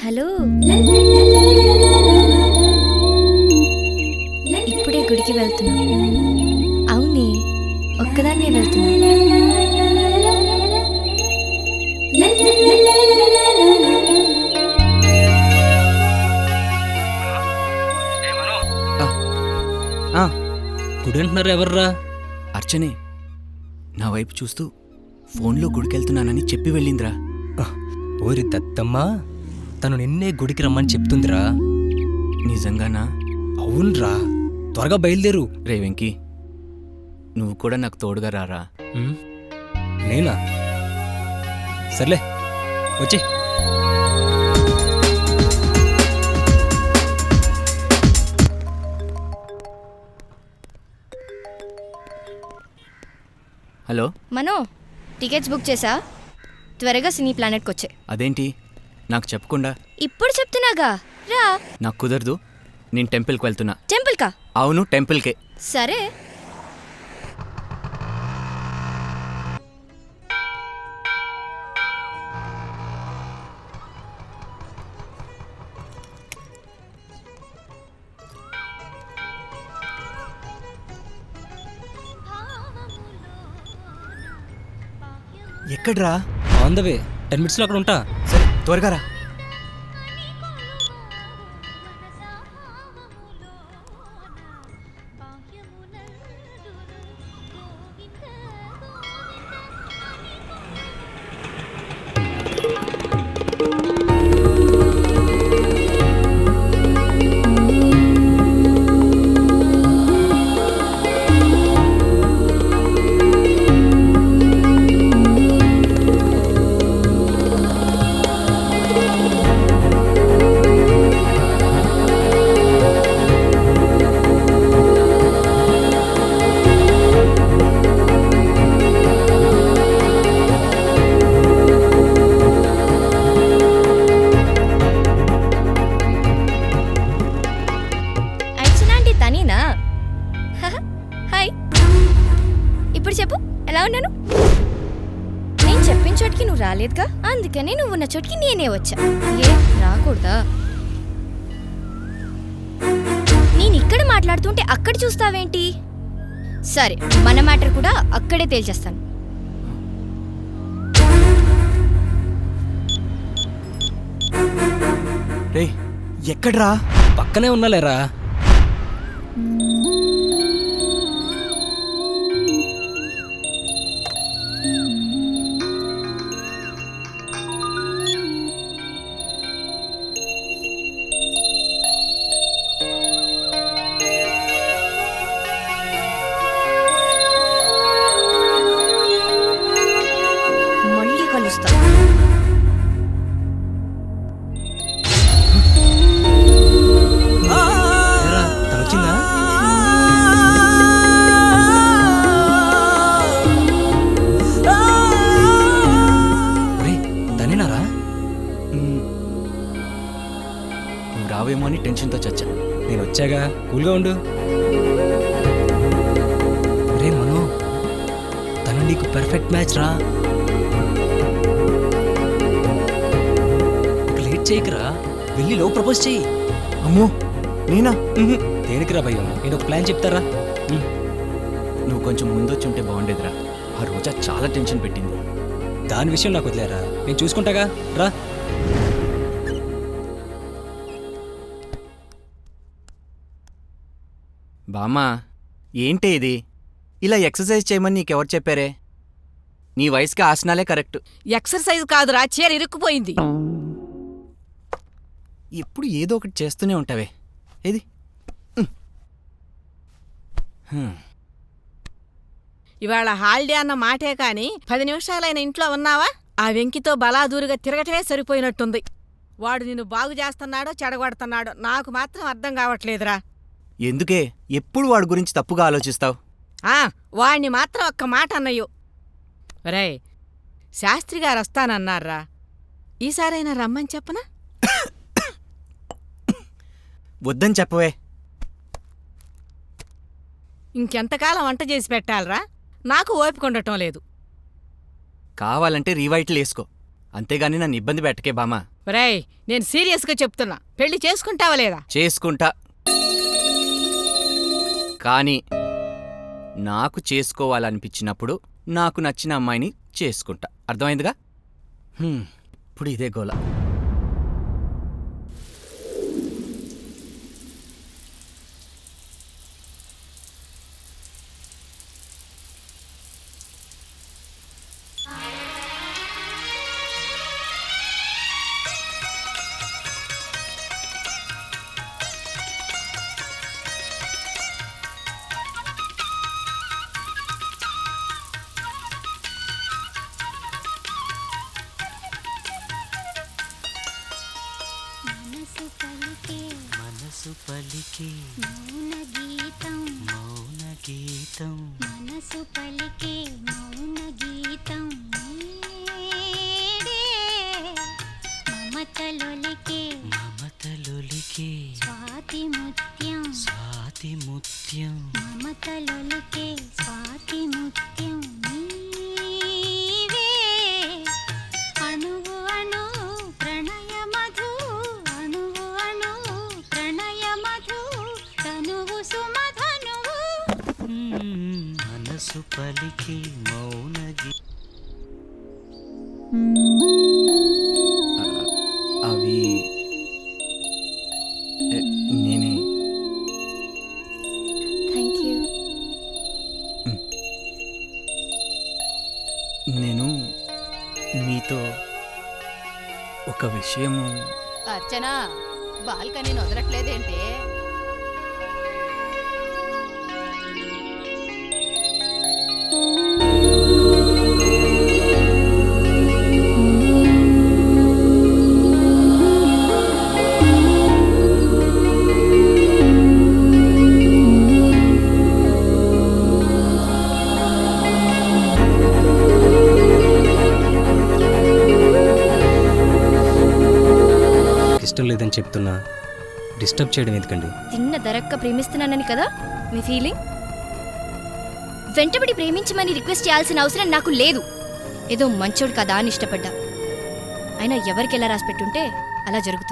Hello, ఇప్పుడే గుడికి వెళ్తున్నా. అవునే, ఒక్కదాన్నే వెళ్తున్నా. గుడి అంటున్నారు, ఎవర్రా? అర్చనే నా వైపు చూస్తూ ఫోన్లో గుడికెళ్తున్నానని చెప్పి వెళ్ళిందిరా. ఓరి దత్తమ్మా, తను నిన్నే గుడికి రమ్మని చెప్తుందిరా. నిజంగానా? అవునరా, త్వరగా బయలుదేరు. రే వెంకీ, నువ్వు కూడా నాకు తోడుగా రారా. నేనా? సర్లే, వచ్చి. హలో మనో, టికెట్స్ బుక్ చేసా? త్వరగా సినీ ప్లానెట్కి వచ్చే. అదేంటి నాకు చెప్పకుండా? ఇప్పుడు చెప్తున్నాగా, రా. నాకు కుదరదు, నేను టెంపుల్కి వెళ్తున్నా. టెంపుల్కా? అవును, టెంపుల్కే. సరే. ఎక్కడ్రా? ఆన్ ద వే, 10 minutesలో అక్కడ ఉంటా. సరే, త్వరగా రా. ఇప్పుడు చెప్పు, ఎలా ఉన్నాను? నేను చెప్పిన చోటికి నువ్వు రాలేదుగా, అందుకనే నువ్వు ఉన్న చోటికి నేనే వచ్చా. ఏ రాకూడదా? నేను ఇక్కడ మాట్లాడుతుంటే అక్కడ చూస్తావేంటి? సరే, మన మ్యాటర్ కూడా అక్కడే తేల్చేస్తాను. రే, ఎక్కడ్రా? పక్కనే ఉన్నాలేరా. మళ్ళీ కలుస్తా. తను వచ్చిందా? తనేనారా? నువ్వు రావేమో అని టెన్షన్తో చచ్చా. నేను వచ్చాగా, కూల్గా ఉండు. రే మను, తను నీకు పెర్ఫెక్ట్ మ్యాచ్ రా. లేట్ చేయకరా, వెళ్ళి లవ్ ప్రపోజ్ చెయ్యి. అమ్మో, నేనా? దేనికిరా భయం? నేను ఒక ప్లాన్ చెప్తారా? నువ్వు కొంచెం ముందొచ్చుంటే బాగుండేదిరా. ఆ రోజా చాలా టెన్షన్ పెట్టింది. దాని విషయం నాకు వదిలేరా, నేను చూసుకుంటాగా, రా. బామ్మా, ఏంటే ఇది? ఇలా ఎక్సర్సైజ్ చేయమని నీకెవరు చెప్పారే? నీ వయసుకి ఆసనాలే కరెక్ట్. ఎక్సర్సైజ్ కాదురా, చీర ఇరుక్కుపోయింది. ఎప్పుడు ఏదో ఒకటి చేస్తూనే ఉంటావే. ఏది? ఇవాళ హాలిడే అన్న మాటే కాని 10 నిమిషాలైన ఇంట్లో ఉన్నావా? ఆ వెంకితో బలాదూరుగా తిరగటమే సరిపోయినట్టుంది. వాడు నిన్ను బాగు చేస్తున్నాడో చెడగొడుతున్నాడో నాకు మాత్రం అర్థం కావట్లేదురా. ఎందుకే ఎప్పుడు వాడి గురించి తప్పుగా ఆలోచిస్తావు? వాణ్ణి మాత్రం ఒక్క మాట అన్నయ్యో. రే, శాస్త్రిగారు వస్తానన్నారా, ఈసారైనా రమ్మని చెప్పనా? వద్దని చెప్పవే. ఇంకెంతకాలం వంట చేసి పెట్టాలరా? నాకు ఓపిక ఉండటం లేదు. కావాలంటే రీవైట్లు వేసుకో. అంతేగాని నన్ను ఇబ్బంది పెట్టకే బామ్మ. ఒరేయ్, నేను సీరియస్గా చెప్తున్నా, పెళ్లి చేసుకుంటావా లేదా? చేసుకుంటా, కానీ నాకు చేసుకోవాలనిపించినప్పుడు నాకు నచ్చిన అమ్మాయిని చేసుకుంటా. అర్థమైందిగా? ఇప్పుడు ఇదే గోల. మనసు పలికే మౌన గీతం మనసు పలికే మౌన గీతం మమతలొలికే స్వాతి ముత్యం మమతలొలికే స్వాతి ముత్యం నీవే అణువు అణు ప్రణయ మధు అణువు అణు ప్రణయ మధు తనువు సుమధనువు మనసు పలికే మౌన అవి నేనే. Thank you. నేను మీతో ఒక విషయము. అర్చన, బాల్కనీని వదలట్లేదేంటి? ఇష్టం లేదని చెప్తున్నా, డిస్టర్బ్ చేయడం ఎందుకండి? తిన్న దరక్క ప్రేమిస్తున్నానని కదా మీ ఫీలింగ్? వెంటబడి ప్రేమించమని రిక్వెస్ట్ చేయాల్సిన అవసరం నాకు లేదు. ఏదో మంచోడు కదా అని ఇష్టపడ్డా. అయినా ఎవరికి ఎలా రాసి పెట్టుంటే అలా జరుగుతుంది.